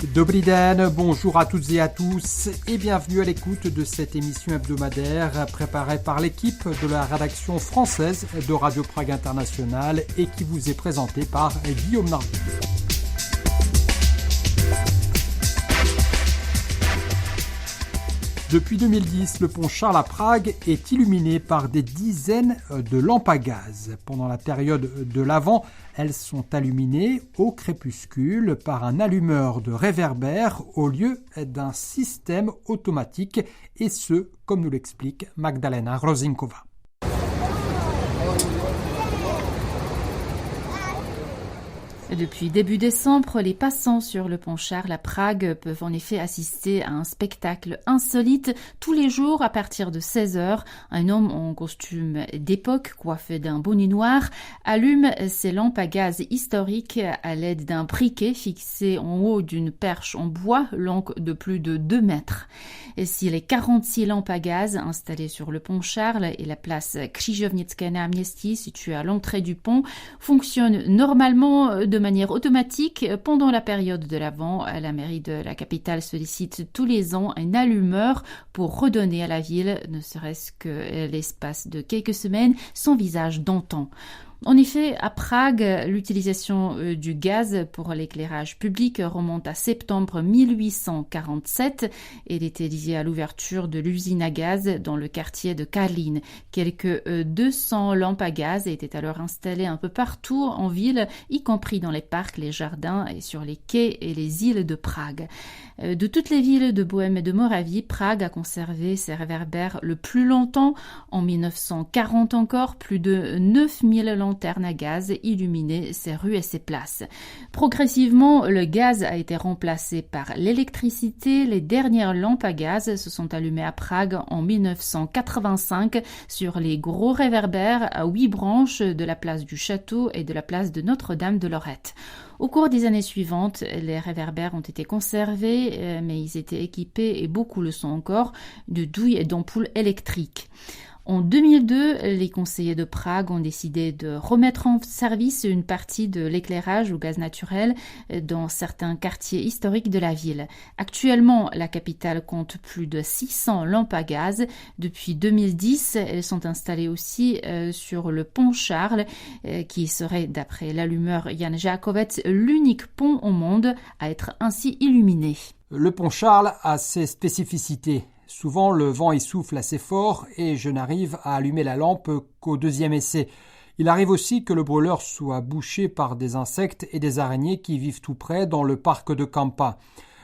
Dobrý den, bonjour à toutes et à tous et bienvenue à l'écoute de cette émission hebdomadaire préparée par l'équipe de la rédaction française de Radio Prague International et qui vous est présentée par Guillaume Nardin. Depuis 2010, le pont Charles à Prague est illuminé par des dizaines de lampes à gaz. Pendant la période de l'Avent, elles sont illuminées au crépuscule par un allumeur de réverbère au lieu d'un système automatique, et ce, comme nous l'explique Magdalena Rozinkova. Depuis début décembre, les passants sur le pont Charles à Prague peuvent en effet assister à un spectacle insolite. Tous les jours, à partir de 16h, un homme en costume d'époque, coiffé d'un bonnet noir, allume ses lampes à gaz historiques à l'aide d'un briquet fixé en haut d'une perche en bois longue de plus de 2 mètres. Et si les 46 lampes à gaz installées sur le pont Charles et la place Křižovnické náměstí située à l'entrée du pont fonctionnent normalement de manière automatique, pendant la période de l'Avent, la mairie de la capitale sollicite tous les ans un allumeur pour redonner à la ville, ne serait-ce que l'espace de quelques semaines, son visage d'antan. En effet, à Prague, l'utilisation du gaz pour l'éclairage public remonte à septembre 1847. Elle était liée à l'ouverture de l'usine à gaz dans le quartier de Karlín. Quelques 200 lampes à gaz étaient alors installées un peu partout en ville, y compris dans les parcs, les jardins et sur les quais et les îles de Prague. De toutes les villes de Bohême et de Moravie, Prague a conservé ses réverbères le plus longtemps. En 1940 encore, plus de 9000 lanternes à gaz illuminaient ses rues et ses places. Progressivement, le gaz a été remplacé par l'électricité. Les dernières lampes à gaz se sont allumées à Prague en 1985 sur les gros réverbères à 8 branches de la place du Château et de la place de Notre-Dame de Lorette. Au cours des années suivantes, les réverbères ont été conservés, mais ils étaient équipés, et beaucoup le sont encore, de douilles et d'ampoules électriques. En 2002, les conseillers de Prague ont décidé de remettre en service une partie de l'éclairage au gaz naturel dans certains quartiers historiques de la ville. Actuellement, la capitale compte plus de 600 lampes à gaz. Depuis 2010, elles sont installées aussi sur le pont Charles, qui serait, d'après l'allumeur Jan Žákovec, l'unique pont au monde à être ainsi illuminé. Le pont Charles a ses spécificités. Souvent, le vent y souffle assez fort et je n'arrive à allumer la lampe qu'au deuxième essai. Il arrive aussi que le brûleur soit bouché par des insectes et des araignées qui vivent tout près dans le parc de Kampa.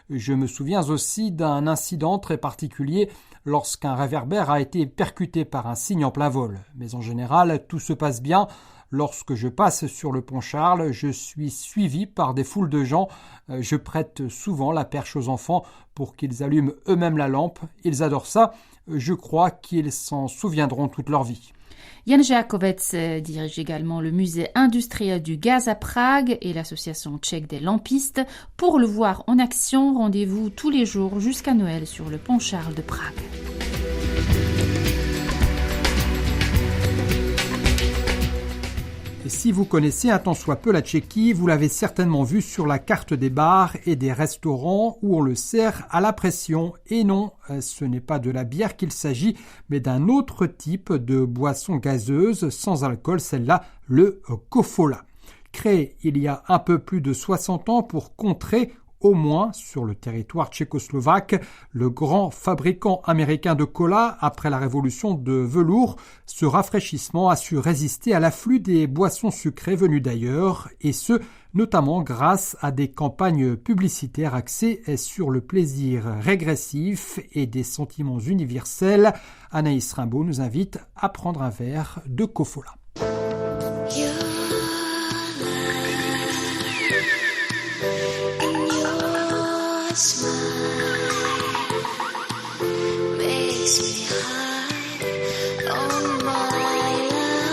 Je me souviens aussi d'un incident très particulier lorsqu'un réverbère a été percuté par un cygne en plein vol. Mais en général, tout se passe bien. Lorsque je passe sur le pont Charles, je suis suivi par des foules de gens. Je prête souvent la perche aux enfants pour qu'ils allument eux-mêmes la lampe. Ils adorent ça. Je crois qu'ils s'en souviendront toute leur vie. Jan Žákovec dirige également le musée industriel du gaz à Prague et l'association tchèque des lampistes. Pour le voir en action, rendez-vous tous les jours jusqu'à Noël sur le pont Charles de Prague. Et si vous connaissez un tant soit peu la Tchéquie, vous l'avez certainement vu sur la carte des bars et des restaurants où on le sert à la pression. Et non, ce n'est pas de la bière qu'il s'agit, mais d'un autre type de boisson gazeuse sans alcool, celle-là, le kofola. Créé il y a un peu plus de 60 ans pour contrer au moins sur le territoire tchécoslovaque, le grand fabricant américain de cola, après la révolution de velours, ce rafraîchissement a su résister à l'afflux des boissons sucrées venues d'ailleurs, et ce, notamment grâce à des campagnes publicitaires axées sur le plaisir régressif et des sentiments universels. Anaïs Rimbaud nous invite à prendre un verre de kofola.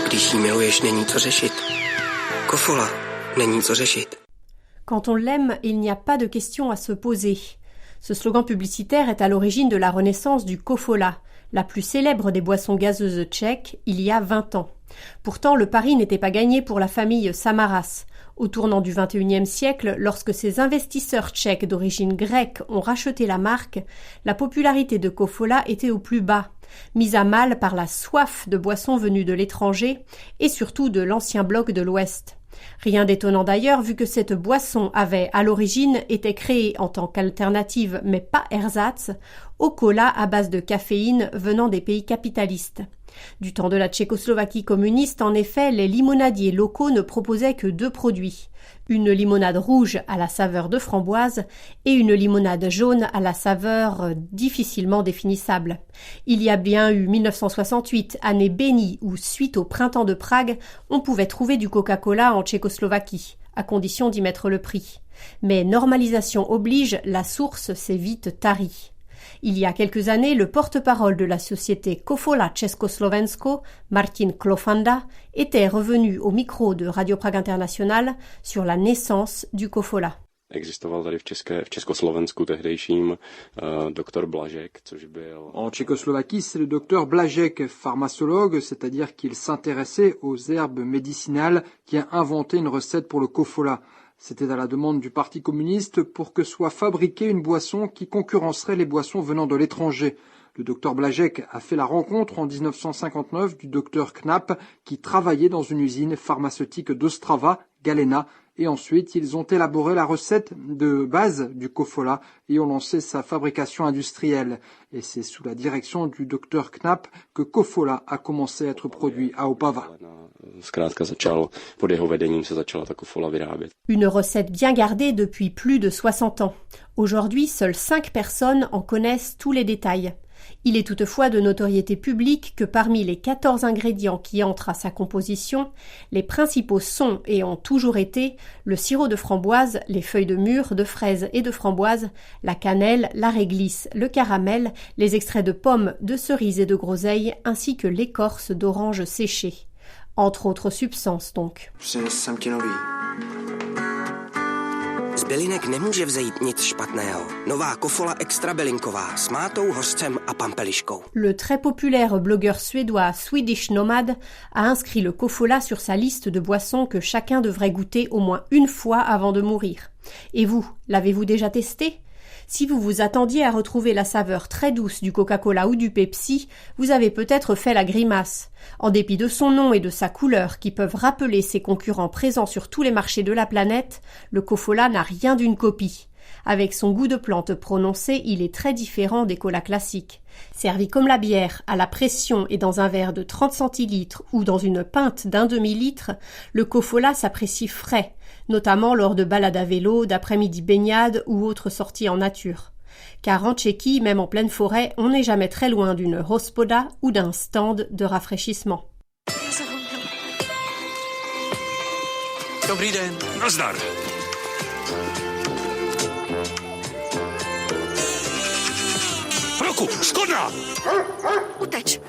Když jí miluješ, není co řešit. Kofola, není co řešit. Quand on l'aime, il n'y a pas de question à se poser. Ce slogan publicitaire est à l'origine de la renaissance du kofola, la plus célèbre des boissons gazeuses tchèques, il y a 20 ans. Pourtant, le pari n'était pas gagné pour la famille Samaras. Au tournant du XXIe siècle, lorsque ces investisseurs tchèques d'origine grecque ont racheté la marque, la popularité de Kofola était au plus bas, mise à mal par la soif de boissons venues de l'étranger et surtout de l'ancien bloc de l'Ouest. Rien d'étonnant d'ailleurs vu que cette boisson avait à l'origine été créée en tant qu'alternative mais pas ersatz au cola à base de caféine venant des pays capitalistes. Du temps de la Tchécoslovaquie communiste, en effet, les limonadiers locaux ne proposaient que 2 produits. Une limonade rouge à la saveur de framboise et une limonade jaune à la saveur difficilement définissable. Il y a bien eu 1968, année bénie où, suite au printemps de Prague, on pouvait trouver du Coca-Cola en Tchécoslovaquie, à condition d'y mettre le prix. Mais normalisation oblige, la source s'est vite tarie. Il y a quelques années, le porte-parole de la société Kofola Československo, Martin Klofanda, était revenu au micro de Radio Prague International sur la naissance du Kofola. En Tchécoslovaquie, c'est le docteur Blažek, pharmacologue, c'est-à-dire qu'il s'intéressait aux herbes médicinales, qui a inventé une recette pour le Kofola. C'était à la demande du Parti communiste pour que soit fabriquée une boisson qui concurrencerait les boissons venant de l'étranger. Le docteur Blažek a fait la rencontre en 1959 du docteur Knapp qui travaillait dans une usine pharmaceutique d'Ostrava, Galena, et ensuite ils ont élaboré la recette de base du Kofola et ont lancé sa fabrication industrielle. Et c'est sous la direction du docteur Knapp que Kofola a commencé à être produit à Opava. Une recette bien gardée depuis plus de 60 ans. Aujourd'hui, seules 5 personnes en connaissent tous les détails. Il est toutefois de notoriété publique que parmi les 14 ingrédients qui entrent à sa composition, les principaux sont et ont toujours été le sirop de framboise, les feuilles de mûre, de fraises et de framboise, la cannelle, la réglisse, le caramel, les extraits de pommes, de cerises et de groseilles, ainsi que l'écorce d'orange séchée. Entre autres substances donc. Z bylinek nemůže vzejít nic špatného. Nová Kofola extra bylinková s mátou, hořcem a pampeliškou. Le très populaire blogueur suédois Swedish Nomad a inscrit le Kofola sur sa liste de boissons que chacun devrait goûter au moins une fois avant de mourir. Et vous, l'avez-vous déjà testé ? Si vous vous attendiez à retrouver la saveur très douce du Coca-Cola ou du Pepsi, vous avez peut-être fait la grimace. En dépit de son nom et de sa couleur qui peuvent rappeler ses concurrents présents sur tous les marchés de la planète, le Kofola n'a rien d'une copie. Avec son goût de plante prononcé, il est très différent des colas classiques. Servi comme la bière, à la pression et dans un verre de 30 centilitres ou dans une pinte d'1 demi-litre, le Kofola s'apprécie frais, notamment lors de balades à vélo, d'après-midi baignades ou autres sorties en nature. Car en Tchéquie, même en pleine forêt, on n'est jamais très loin d'une hospoda ou d'un stand de rafraîchissement. Dobrý den. Nazdar. Roku, škoda! Uteč.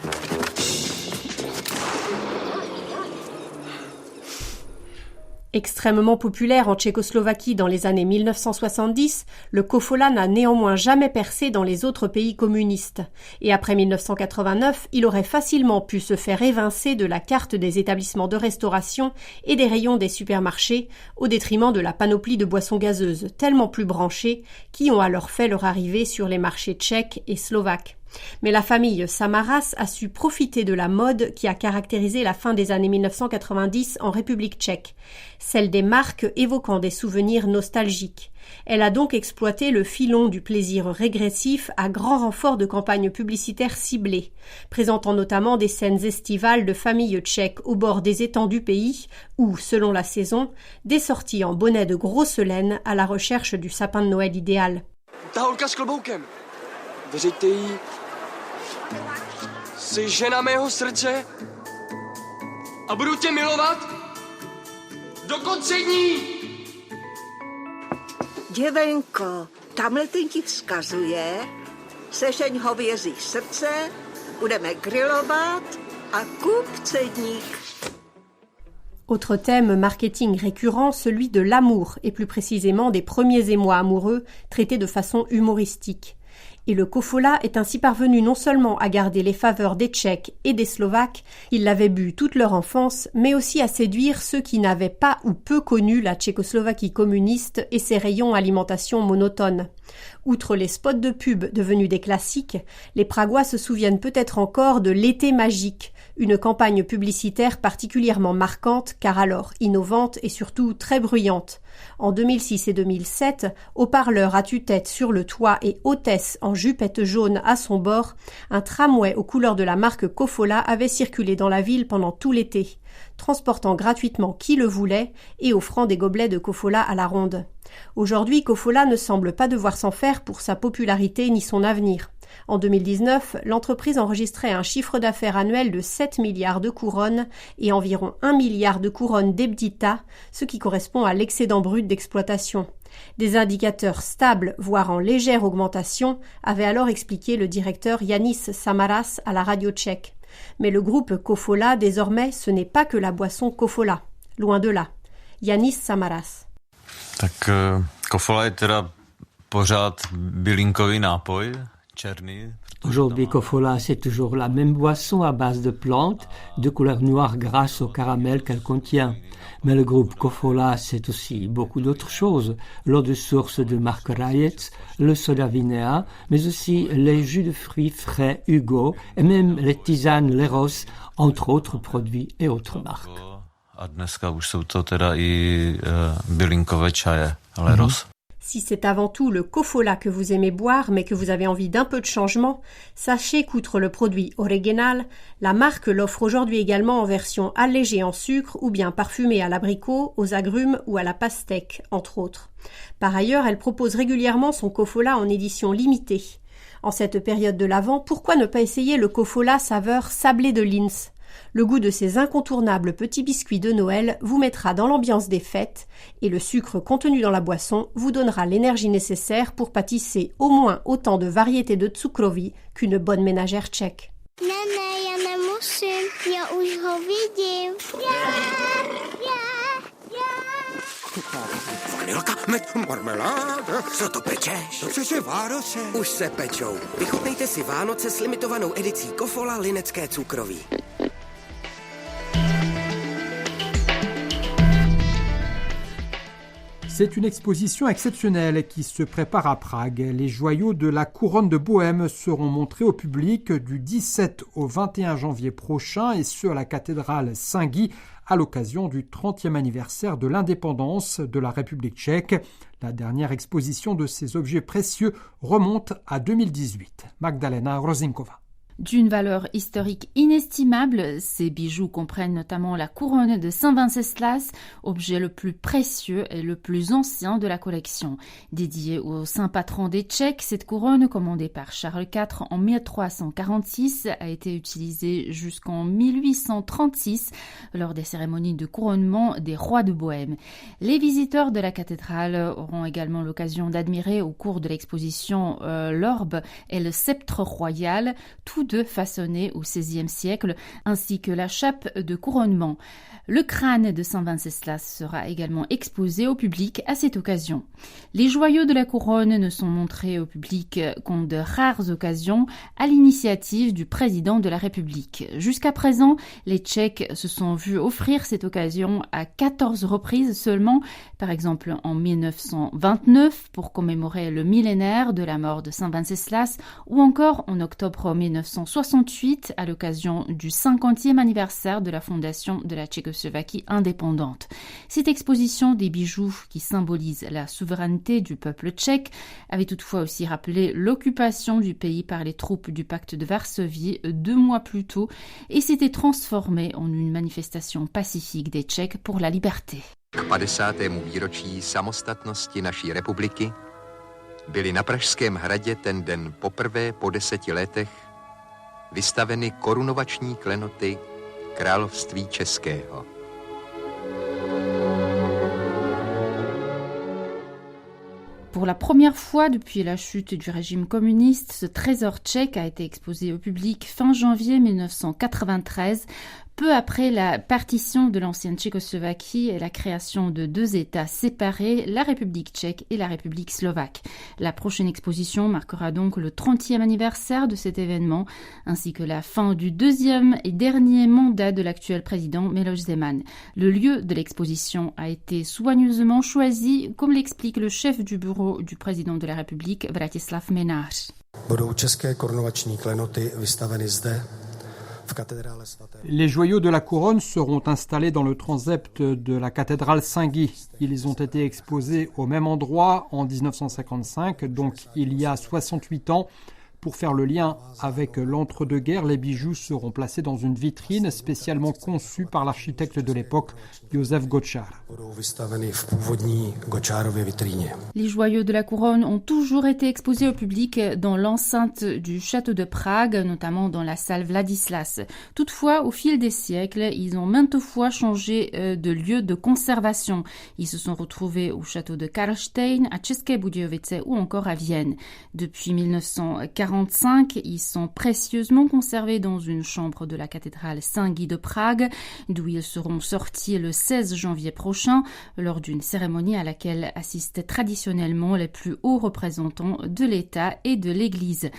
Extrêmement populaire en Tchécoslovaquie dans les années 1970, le Kofola n'a néanmoins jamais percé dans les autres pays communistes. Et après 1989, il aurait facilement pu se faire évincer de la carte des établissements de restauration et des rayons des supermarchés, au détriment de la panoplie de boissons gazeuses, tellement plus branchées, qui ont alors fait leur arrivée sur les marchés tchèques et slovaques. Mais la famille Samaras a su profiter de la mode qui a caractérisé la fin des années 1990 en République tchèque, celle des marques évoquant des souvenirs nostalgiques. Elle a donc exploité le filon du plaisir régressif à grand renfort de campagnes publicitaires ciblées, présentant notamment des scènes estivales de familles tchèques au bord des étangs du pays ou, selon la saison, des sorties en bonnet de grosse laine à la recherche du sapin de Noël idéal. Ta holka s kloboukem. Věříte jí? Jsi žena mého srdce a budu tě milovat do konce dní. Děvenko, tamhle ten ti vzkazuje, sežeň hovězí srdce, budeme grillovat a kup cedník. Autre thème marketing récurrent, celui de l'amour, et plus précisément des premiers émois amoureux, traités de façon humoristique. Et le Kofola est ainsi parvenu non seulement à garder les faveurs des Tchèques et des Slovaques, ils l'avaient bu toute leur enfance, mais aussi à séduire ceux qui n'avaient pas ou peu connu la Tchécoslovaquie communiste et ses rayons alimentation monotones. Outre les spots de pub devenus des classiques, les Pragois se souviennent peut-être encore de l'été magique, une campagne publicitaire particulièrement marquante car alors innovante et surtout très bruyante. En 2006 et 2007, haut-parleur à tue-tête sur le toit et hôtesse en jupette jaune à son bord, un tramway aux couleurs de la marque Kofola avait circulé dans la ville pendant tout l'été, transportant gratuitement qui le voulait et offrant des gobelets de Kofola à la ronde. Aujourd'hui, Kofola ne semble pas devoir s'en faire pour sa popularité ni son avenir. En 2019, l'entreprise enregistrait un chiffre d'affaires annuel de 7 milliards de couronnes et environ 1 milliard de couronnes d'ebdita, ce qui correspond à l'excédent brut d'exploitation. Des indicateurs stables, voire en légère augmentation, avait alors expliqué le directeur Yanis Samaras à la radio tchèque. Mais le groupe Kofola, désormais, ce n'est pas que la boisson Kofola. Loin de là. Yanis Samaras. Tak Kofola je teda pořád bylinkový nápoj. Aujourd'hui, Kofola, c'est toujours la même boisson à base de plantes, de couleur noire grâce au caramel qu'elle contient. Mais le groupe Kofola, c'est aussi beaucoup d'autres choses. L'eau de source de marque Rajec, le soda Vinea, mais aussi les jus de fruits frais Hugo et même les tisanes Leros, entre autres produits et autres marques. A dneska už jsou to teda i bylinkové čaje Leros. Si c'est avant tout le Kofola que vous aimez boire, mais que vous avez envie d'un peu de changement, sachez qu'outre le produit original, la marque l'offre aujourd'hui également en version allégée en sucre ou bien parfumée à l'abricot, aux agrumes ou à la pastèque, entre autres. Par ailleurs, elle propose régulièrement son Kofola en édition limitée. En cette période de l'Avent, pourquoi ne pas essayer le Kofola saveur sablé de Linz ? Le goût de ces incontournables petits biscuits de Noël vous mettra dans l'ambiance des fêtes et le sucre contenu dans la boisson vous donnera l'énergie nécessaire pour pâtisser au moins autant de variétés de cukroví qu'une bonne ménagère tchèque. Já nemusím, já už ho vidím. Vanilka, med, marmeláda. Co to pečeš? To přece Vánoce. Už se pečou. Vychutnejte si Vánoce s limitovanou edicí Kofola linecké cukroví. C'est une exposition exceptionnelle qui se prépare à Prague. Les joyaux de la couronne de Bohême seront montrés au public du 17 au 21 janvier prochain et ce à la cathédrale Saint-Guy à l'occasion du 30e anniversaire de l'indépendance de la République tchèque. La dernière exposition de ces objets précieux remonte à 2018. Magdalena Rozinkova. D'une valeur historique inestimable, ces bijoux comprennent notamment la couronne de Saint Venceslas, objet le plus précieux et le plus ancien de la collection. Dédiée au saint patron des Tchèques, cette couronne, commandée par Charles IV en 1346, a été utilisée jusqu'en 1836 lors des cérémonies de couronnement des rois de Bohême. Les visiteurs de la cathédrale auront également l'occasion d'admirer au cours de l'exposition l'orbe et le sceptre royal, tous deux façonnés au XVIe siècle, ainsi que la chape de couronnement. Le crâne de Saint Venceslas sera également exposé au public à cette occasion. Les joyaux de la couronne ne sont montrés au public qu'en de rares occasions, à l'initiative du président de la République. Jusqu'à présent, les Tchèques se sont vus offrir cette occasion à 14 reprises seulement, par exemple en 1929 pour commémorer le millénaire de la mort de Saint Venceslas, ou encore en octobre 1968 à l'occasion du 50e anniversaire de la fondation de la Tchécoslovaquie indépendante. Cette exposition des bijoux qui symbolise la souveraineté du peuple tchèque avait toutefois aussi rappelé l'occupation du pays par les troupes du pacte de Varsovie 2 mois plus tôt et s'était transformée en une manifestation pacifique des Tchèques pour la liberté. K 50. výročí samostatnosti naší republiky byly na Pražském hradě ten den poprvé po 10 letech vystaveny korunovační klenoty království českého. Pour la première fois depuis la chute du régime communiste, ce trésor tchèque a été exposé au public fin janvier 1993 Peu après la partition de l'ancienne Tchécoslovaquie et la création de 2 États séparés, la République tchèque et la République slovaque. La prochaine exposition marquera donc le 30e anniversaire de cet événement, ainsi que la fin du 2e et dernier mandat de l'actuel président Miloš Zeman. Le lieu de l'exposition a été soigneusement choisi, comme l'explique le chef du bureau du président de la République, Vratislav Menář. Les joyaux de la couronne seront installés dans le transept de la cathédrale Saint-Guy. Ils ont été exposés au même endroit en 1955, donc il y a 68 ans. Pour faire le lien avec l'entre-deux-guerres, les bijoux seront placés dans une vitrine spécialement conçue par l'architecte de l'époque, Josef Gočár. Les joyaux de la couronne ont toujours été exposés au public dans l'enceinte du château de Prague, notamment dans la salle Vladislas. Toutefois, au fil des siècles, ils ont maintes fois changé de lieu de conservation. Ils se sont retrouvés au château de Karlštejn, à České Budějovice ou encore à Vienne. Depuis 1945, ils sont précieusement conservés dans une chambre de la cathédrale Saint-Guy de Prague, d'où ils seront sortis le 16 janvier prochain, lors d'une cérémonie à laquelle assistaient traditionnellement les plus hauts représentants de l'État et de l'Église.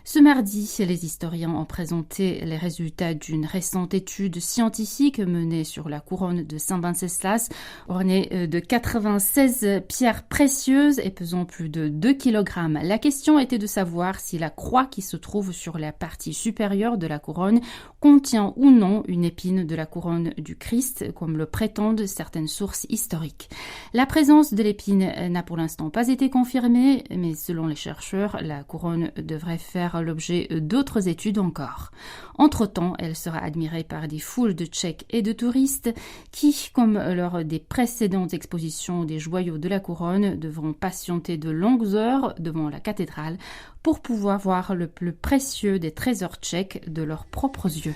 Ce mardi, les historiens ont présenté les résultats d'une récente étude scientifique menée sur la couronne de Saint-Venceslas, ornée de 96 pierres précieuses et pesant plus de 2 kg. La question était de savoir si la croix qui se trouve sur la partie supérieure de la couronne contient ou non une épine de la couronne du Christ, comme le prétendent certaines sources historiques. La présence de l'épine n'a pour l'instant pas été confirmée, mais selon les chercheurs, la couronne devrait faire l'objet d'autres études encore. Entre-temps, elle sera admirée par des foules de Tchèques et de touristes qui, comme lors des précédentes expositions des joyaux de la couronne, devront patienter de longues heures devant la cathédrale pour pouvoir voir le plus précieux des trésors tchèques de leurs propres yeux.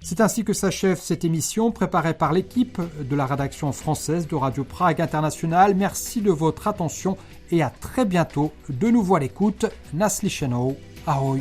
C'est ainsi que s'achève cette émission préparée par l'équipe de la rédaction française de Radio Prague International. Merci de votre attention et à très bientôt de nouveau à l'écoute. Naslyšenou, ahoj.